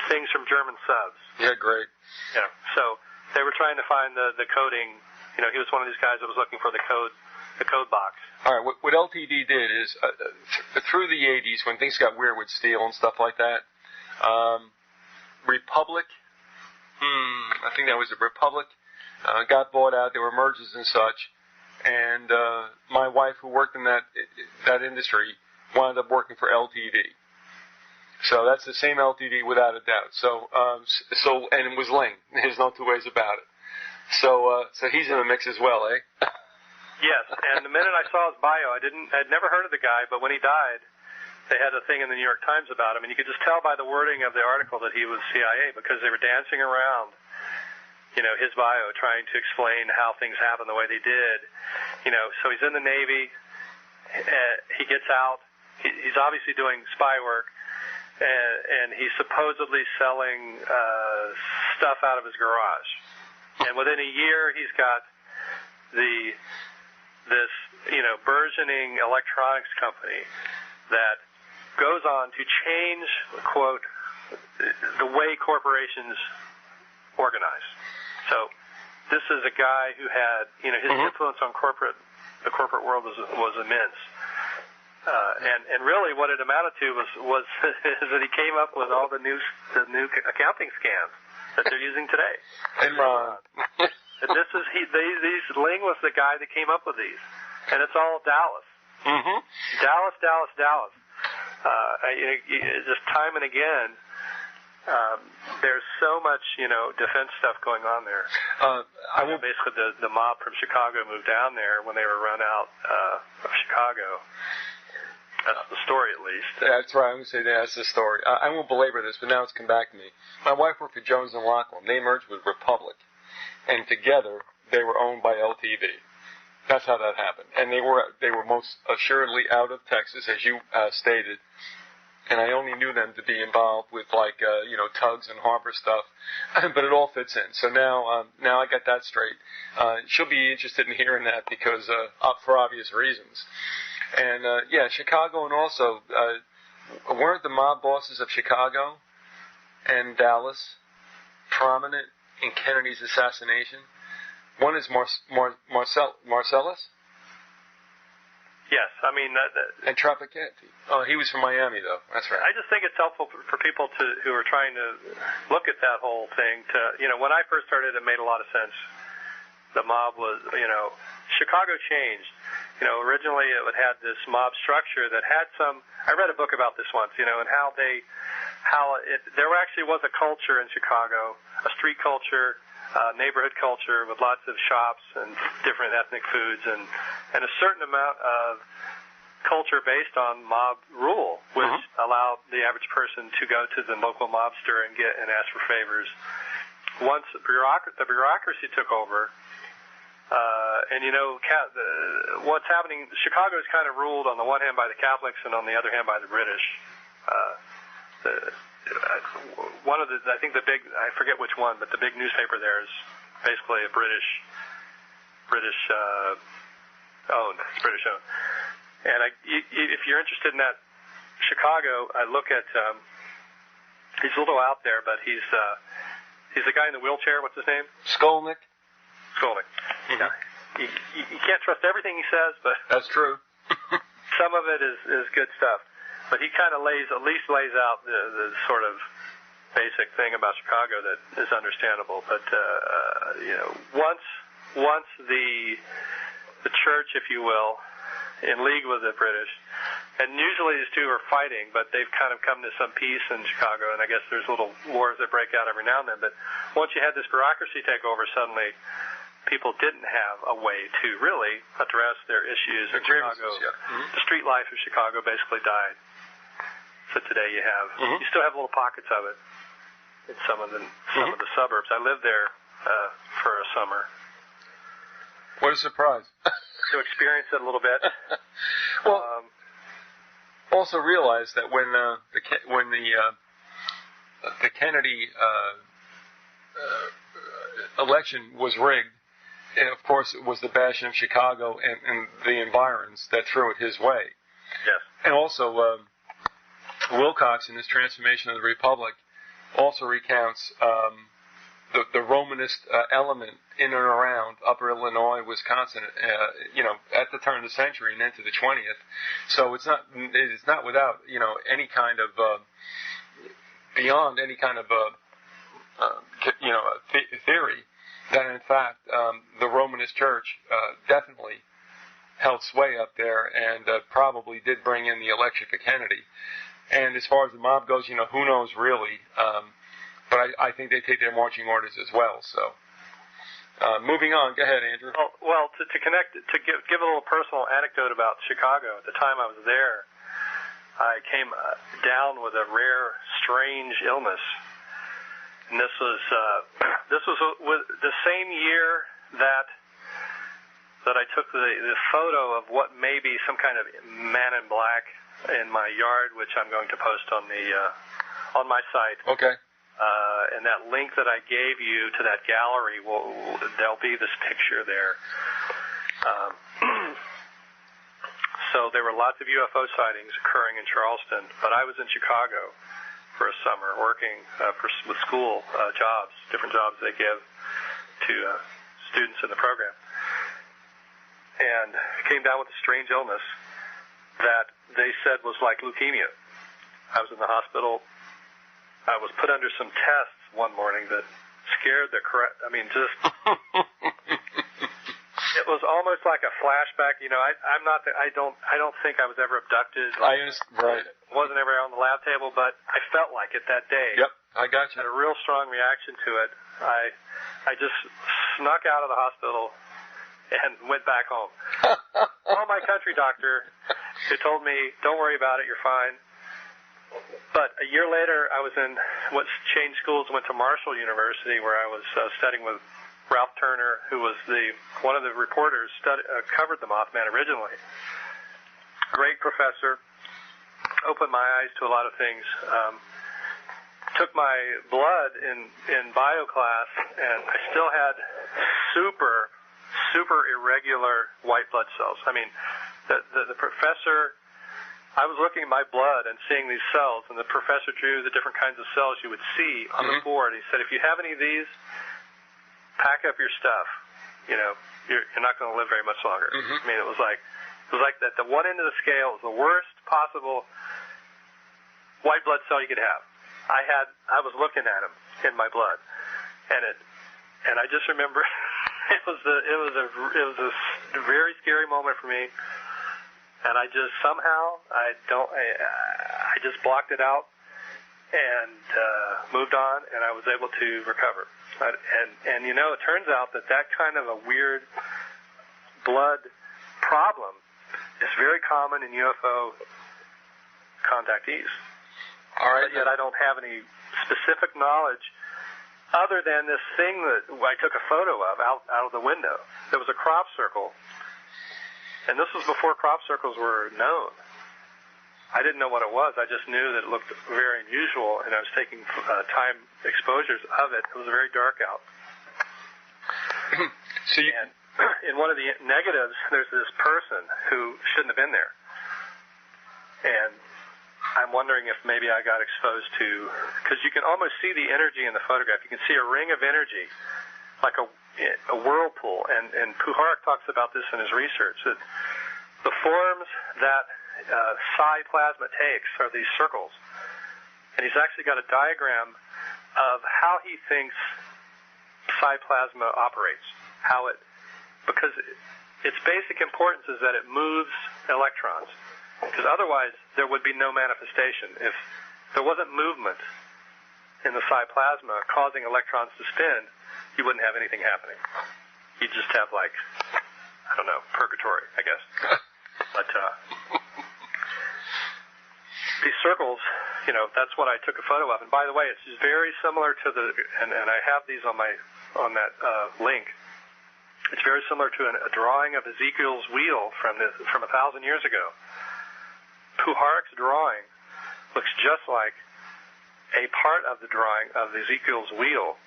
things from German subs. Yeah, great. Yeah. So they were trying to find the coding. You know, he was one of these guys that was looking for the code box. All right. What LTD did is through the 80s when things got weird with steel and stuff like that. Republic, I think that was the Republic, got bought out. There were mergers and such, and my wife, who worked in that industry, wound up working for LTD. So that's the same LTD without a doubt. So and it was Ling. There's no two ways about it. So he's in the mix as well, eh? Yes. And the minute I saw his bio, I'd never heard of the guy, but when he died, they had a thing in the New York Times about him, and you could just tell by the wording of the article that he was CIA because they were dancing around, you know, his bio, trying to explain how things happened the way they did. You know, so he's in the Navy. He gets out. He's obviously doing spy work, and he's supposedly selling stuff out of his garage. And within a year, he's got this burgeoning electronics company that goes on to change, quote, the way corporations organize. So this is a guy who had, his influence on the corporate world was immense. And really what it amounted to was that he came up with all the new accounting scams that they're using today. Enron. And Ling was the guy that came up with these. And it's all Dallas. Mm-hmm. Dallas. Just time and again, there's so much, defense stuff going on there. Basically, the mob from Chicago moved down there when they were run out of Chicago. That's the story, at least. That's right. I'm going to say that's the story. I won't belabor this, but now it's come back to me. My wife worked for Jones and Lockwell. They merged with Republic, and together they were owned by LTV. That's how that happened. And they were most assuredly out of Texas, as you stated. And I only knew them to be involved with tugs and harbor stuff. But it all fits in. So now I got that straight. She'll be interested in hearing that because for obvious reasons. And Chicago, and also weren't the mob bosses of Chicago and Dallas prominent in Kennedy's assassination? One is Marcellus? Yes, I mean... and Traficante. Oh, he was from Miami, though. That's right. I just think it's helpful for people who are trying to look at that whole thing when I first started, it made a lot of sense. The mob was, Chicago changed. Originally it had this mob structure that had some... I read a book about this once, and there actually was a culture in Chicago, a street culture, neighborhood culture with lots of shops and different ethnic foods and a certain amount of culture based on mob rule, which allowed the average person to go to the local mobster and ask for favors. Once the bureaucracy took over, what's happening, Chicago is kind of ruled on the one hand by the Catholics and on the other hand by the British. I forget which one, but the big newspaper there is basically a British owned. It's British owned. And if you're interested in that, Chicago, I look at. He's a little out there, but he's the guy in the wheelchair. What's his name? Skolnick. Mm-hmm. Yeah. You can't trust everything he says, but that's true. some of it is good stuff. But he kind of lays out the sort of basic thing about Chicago that is understandable. But once the church, if you will, in league with the British, and usually these two are fighting, but they've kind of come to some peace in Chicago, and I guess there's little wars that break out every now and then. But once you had this bureaucracy take over, suddenly people didn't have a way to really address their issues in Chicago. Yeah. Mm-hmm. The street life of Chicago basically died. So today you still have little pockets of it in some of the suburbs. I lived there for a summer. What a surprise. To experience it a little bit. Well, also realize that when the Kennedy election was rigged, and of course it was the bashing of Chicago and the environs that threw it his way. Yes. And also Wilcox in his Transformation of the Republic also recounts the Romanist element in and around Upper Illinois, Wisconsin, at the turn of the century and into the 20th. So it's not without any kind of beyond any kind of theory that in fact the Romanist Church definitely held sway up there and probably did bring in the election for Kennedy. And as far as the mob goes, who knows really. But I think they take their marching orders as well. So, moving on. Go ahead, Andrew. Well, to connect, to give a little personal anecdote about Chicago. At the time I was there, I came down with a rare, strange illness, and this was the same year that I took the photo of what may be some kind of man in black in my yard, which I'm going to post on on my site. Okay. And that link that I gave you to that gallery, there'll be this picture there. So there were lots of UFO sightings occurring in Charleston, but I was in Chicago for a summer working with school jobs, different jobs they give to students in the program. And came down with a strange illness that they said was like leukemia. I was in the hospital. I was put under some tests one morning that scared the it was almost like a flashback. I don't think I was ever abducted. Right. Wasn't ever on the lab table, but I felt like it that day. Yep, I got you. Had a real strong reaction to it. I just snuck out of the hospital and went back home. Called my country doctor, who told me, "Don't worry about it. You're fine." But a year later, I was changed schools and went to Marshall University, where I was studying with Ralph Turner, who was one of the reporters covered the Mothman originally. Great professor, opened my eyes to a lot of things. Took my blood in bio class, and I still had super irregular white blood cells. I mean, the professor. I was looking at my blood and seeing these cells, and the professor drew the different kinds of cells you would see on the board. He said, "If you have any of these, pack up your stuff. You're not going to live very much longer." I mean, it was like that. The one end of the scale is the worst possible white blood cell you could have. I was looking at them in my blood, and I just remember it was a very scary moment for me. And I just somehow I just blocked it out and moved on, and I was able to recover. And it turns out that kind of a weird blood problem is very common in UFO contactees. All right. But yet I don't have any specific knowledge other than this thing that I took a photo of out of the window. There was a crop circle. And this was before crop circles were known. I didn't know what it was. I just knew that it looked very unusual, and I was taking time exposures of it. It was very dark out. So in one of the negatives, there's this person who shouldn't have been there. And I'm wondering if maybe I got exposed to, because you can almost see the energy in the photograph. You can see a ring of energy, like a whirlpool. And Puharich talks about this in his research, that the forms that psi plasma takes are these circles. And he's actually got a diagram of how he thinks psi plasma operates, because its basic importance is that it moves electrons. Because otherwise, there would be no manifestation. If there wasn't movement in the psi plasma causing electrons to spin, you wouldn't have anything happening. You'd just have, like, I don't know, purgatory, I guess. But these circles, that's what I took a photo of. And by the way, it's very similar to and I have these on that link. It's very similar to a drawing of Ezekiel's wheel from 1,000 years ago. Puharich's drawing looks just like a part of the drawing of Ezekiel's wheel,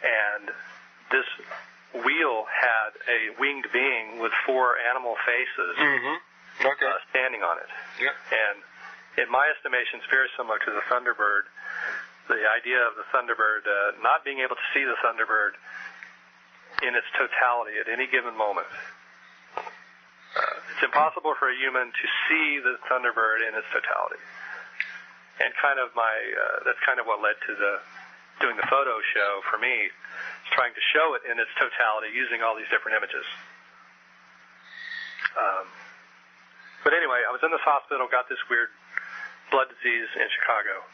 and this wheel had a winged being with 4 animal faces standing on it. Yeah. And in my estimation, it's very similar to the Thunderbird. The idea of the Thunderbird, not being able to see the Thunderbird in its totality at any given moment. It's impossible for a human to see the Thunderbird in its totality. And that's kind of what led to doing the photo show for me, is trying to show it in its totality using all these different images. But anyway, I was in this hospital, got this weird blood disease in Chicago.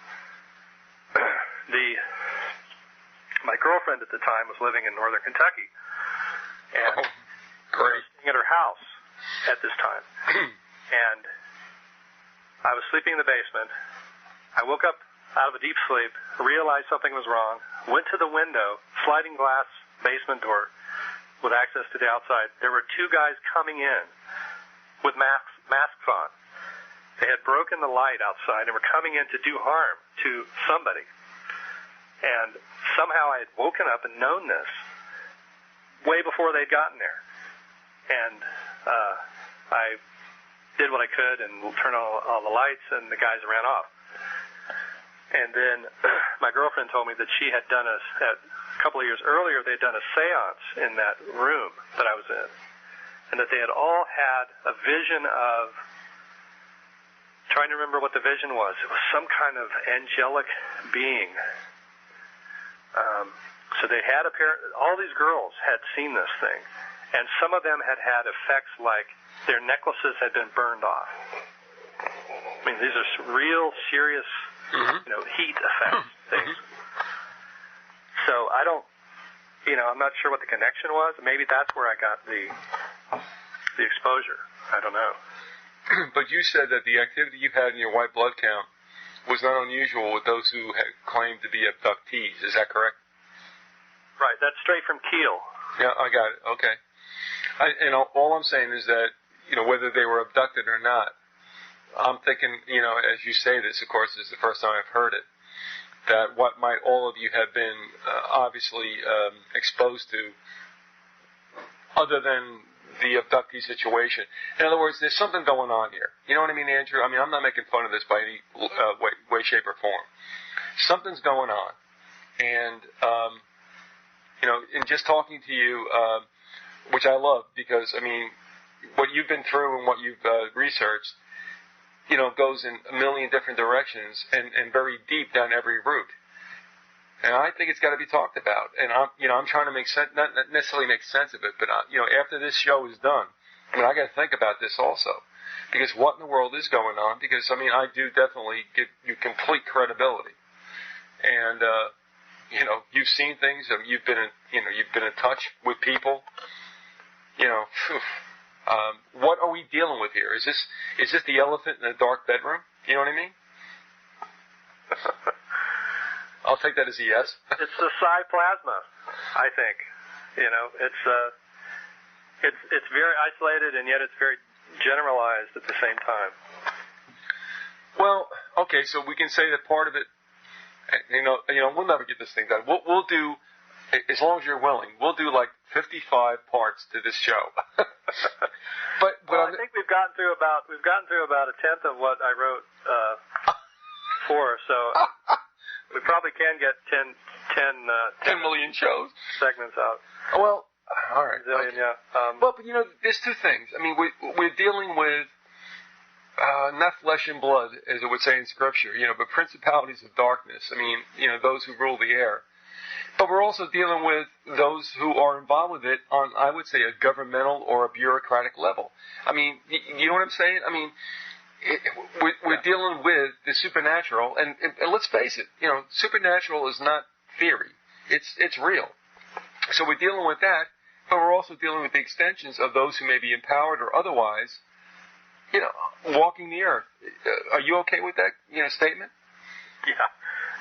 My girlfriend at the time was living in northern Kentucky, and I was staying at her house at this time. And I was sleeping in the basement. I woke up out of a deep sleep, realized something was wrong, went to the window, sliding glass basement door with access to the outside. There were 2 guys coming in with masks on. They had broken the light outside and were coming in to do harm to somebody. And somehow I had woken up and known this way before they'd gotten there. And I did what I could and turned on all the lights, and the guys ran off. And then my girlfriend told me that she had done a couple of years earlier, they'd done a seance in that room that I was in, and that they had all had a vision of, trying to remember what the vision was. It was some kind of angelic being. So they had all these girls had seen this thing, and some of them had had effects like their necklaces had been burned off. I mean, these are real serious, heat effects things. So I don't, I'm not sure what the connection was. Maybe that's where I got the exposure. I don't know. But you said that the activity you had in your white blood count was not unusual with those who had claimed to be abductees. Is that correct? Right. That's straight from Keel. Yeah, I got it. Okay. All I'm saying is that, whether they were abducted or not, I'm thinking, as you say this, of course, this is the first time I've heard it, that what might all of you have been obviously exposed to, other than the abductee situation. In other words, there's something going on here. You know what I mean, Andrew? I mean, I'm not making fun of this by any way, shape, or form. Something's going on. And, in just talking to you, which I love, because, I mean, what you've been through and what you've researched, goes in a million different directions and very deep down every route. And I think it's got to be talked about. And I'm trying to make sense, not necessarily make sense of it, but after this show is done, I got to think about this also, because what in the world is going on? Because I do definitely give you complete credibility, and you've seen things, and you've been in touch with people. What are we dealing with here? Is this the elephant in the dark bedroom? You know what I mean? I'll take that as a yes. It's the psi plasma, I think. It's very isolated, and yet it's very generalized at the same time. Well, okay, so we can say that part of it, we'll never get this thing done. We'll do, as long as you're willing, we'll do like 55 parts to this show. but I think we've gotten through about a tenth of what I wrote for, so we probably can get 10 million shows segments out. Well, all right. Zillion, okay. yeah. But there's two things. I mean, we're dealing with not flesh and blood, as it would say in Scripture, but principalities of darkness. I mean, those who rule the air. But we're also dealing with those who are involved with it on, I would say, a governmental or a bureaucratic level. I mean, you know what I'm saying? I mean, we're dealing with the supernatural, and let's face it, supernatural is not theory. It's real. So we're dealing with that, but we're also dealing with the extensions of those who may be empowered or otherwise, walking the earth. Are you okay with that, statement? Yeah.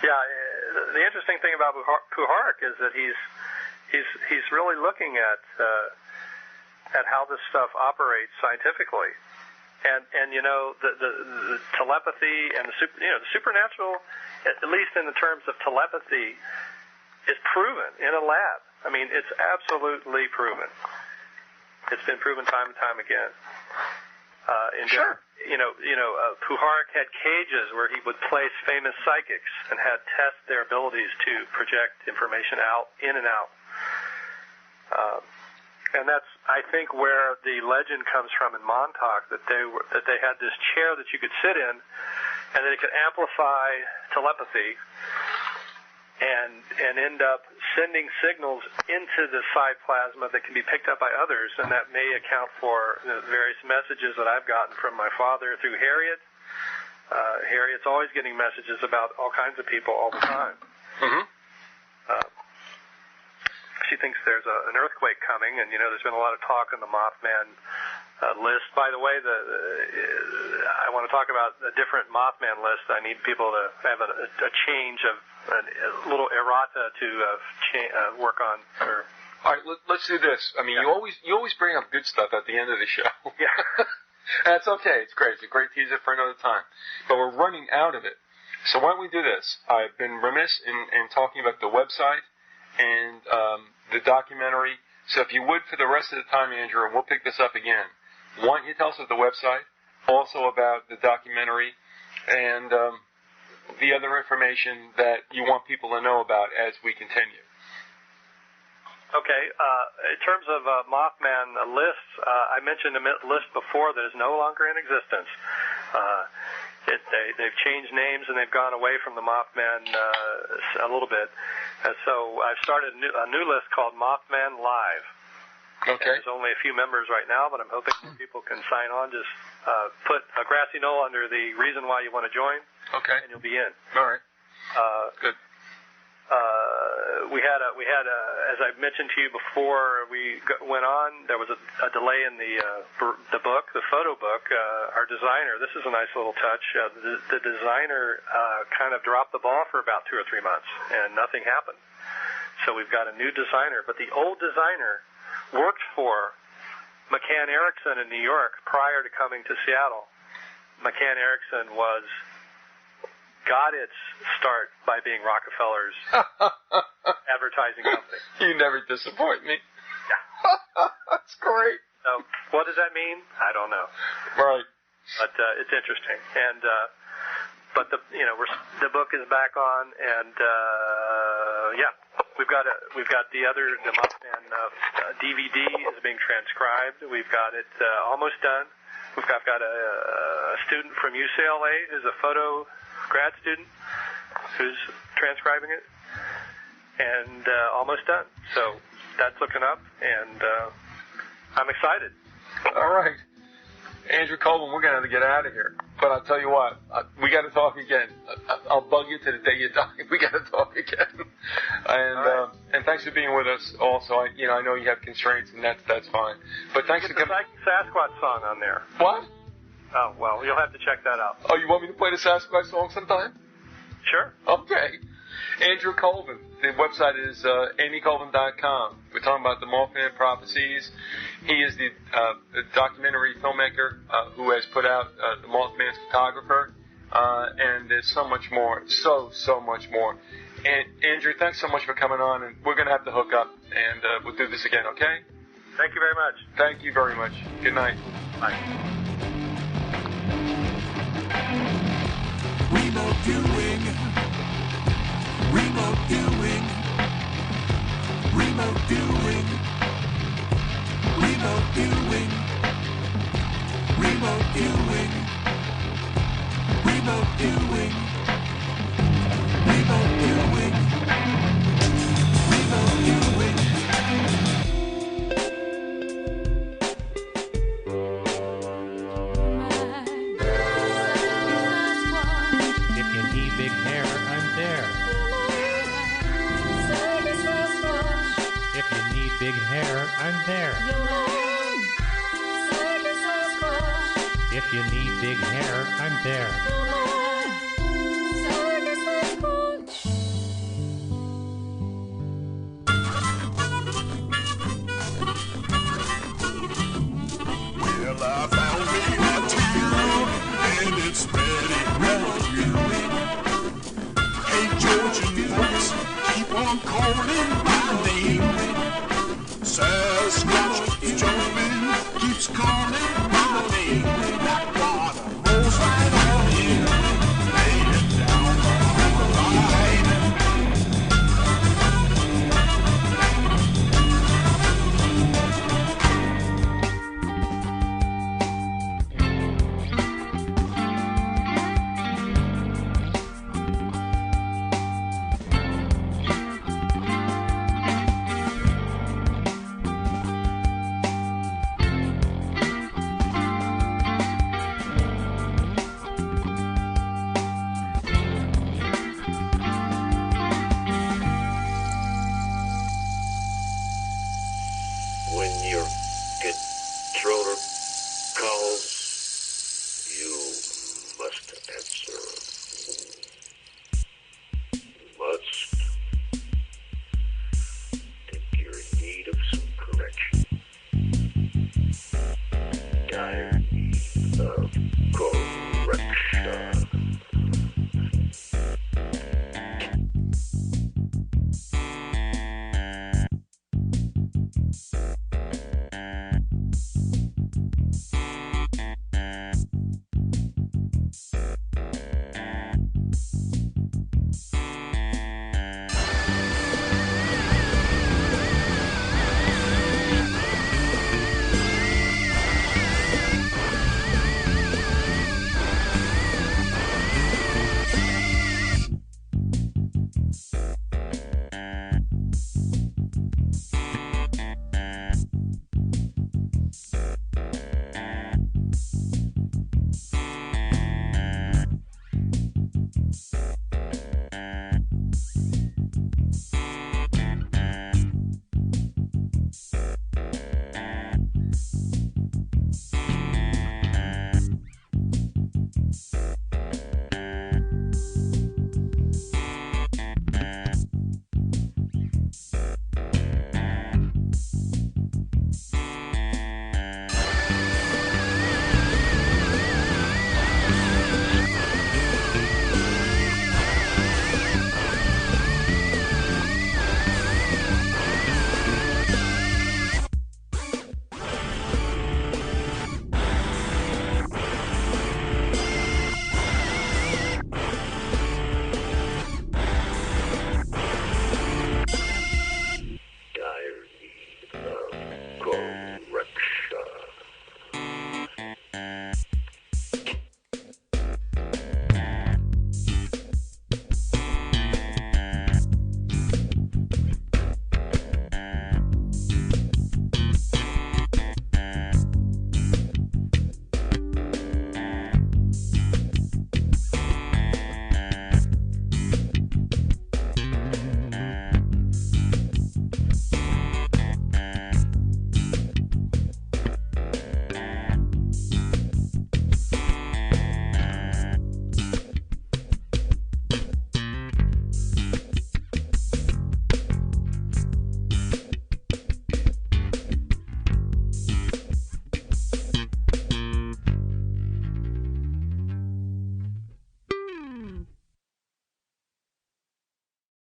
The interesting thing about Puharich is that he's really looking at how this stuff operates scientifically, and the telepathy and the supernatural, at least in the terms of telepathy, is proven in a lab. I mean, it's absolutely proven. It's been proven time and time again. Sure. Puharich had cages where he would place famous psychics and had test their abilities to project information in and out. And that's, I think, where the legend comes from in Montauk, that they had this chair that you could sit in, and that it could amplify telepathy and end up sending signals into the cytoplasma that can be picked up by others, and that may account for the various messages that I've gotten from my father through Harriet. Harriet's always getting messages about all kinds of people all the time. Mm-hmm. She thinks there's an earthquake coming, and there's been a lot of talk on the Mothman list. By the way, I want to talk about a different Mothman list. I need people to have a change of a little errata to work on. All right, let's do this. I mean, you always bring up good stuff at the end of the show. Yeah. That's okay. It's great. It's a great teaser for another time. But we're running out of it. So why don't we do this? I've been remiss in talking about the website and the documentary. So if you would, for the rest of the time, Andrew, and we'll pick this up again, why don't you tell us about the website, also about the documentary, and the other information that you want people to know about as we continue. Okay. In terms of Mothman lists, I mentioned a list before that is no longer in existence. They've changed names and they've gone away from the Mothman a little bit. And so I've started a new list called Mothman Live. Okay. There's only a few members right now, but I'm hoping people can sign on. Just put a Grassy Knoll under the reason why you want to join. Okay. And you'll be in. All right. Good. We had as I mentioned to you before we went on, there was a delay in the book, the photo book. Our designer, this is a nice little touch. The designer kind of dropped the ball for about 2 or 3 months, and nothing happened. So we've got a new designer, but the old designer worked for McCann Erickson in New York prior to coming to Seattle. McCann Erickson got its start by being Rockefeller's advertising company. You never disappoint me. Yeah. That's great. So what does that mean? I don't know. Right. But it's interesting. And but the book is back on, and we've got the Mothman DVD is being transcribed. We've got it almost done. I've got a student from UCLA who's a photo grad student who's transcribing it, and almost done. So that's looking up, and I'm excited. All right. Andrew Colvin, we're going to have to get out of here. But I'll tell you what, we got to talk again. I'll bug you to the day you die. We got to talk again. And right. And thanks for being with us. Also, I know you have constraints, and that's fine. But thanks for coming. There's a Sasquatch song on there. What? Oh, well, you'll have to check that out. Oh, you want me to play the Sasquatch song sometime? Sure. Okay. Andrew Colvin. The website is andycolvin.com. We're talking about the Mothman Prophecies. He is the documentary filmmaker who has put out The Mothman's Photographer. And there's so much more. So much more. And Andrew, thanks so much for coming on, and we're going to have to hook up, and we'll do this again, okay? Thank you very much. Thank you very much. Good night. Bye. Remote viewing. Remote viewing. Remote viewing. Remote viewing. Remote viewing. Remote viewing. Remote viewing. Remote viewing. If you need big hair, I'm there. If you need big hair, I'm there. If you need big hair, I'm there. Well, I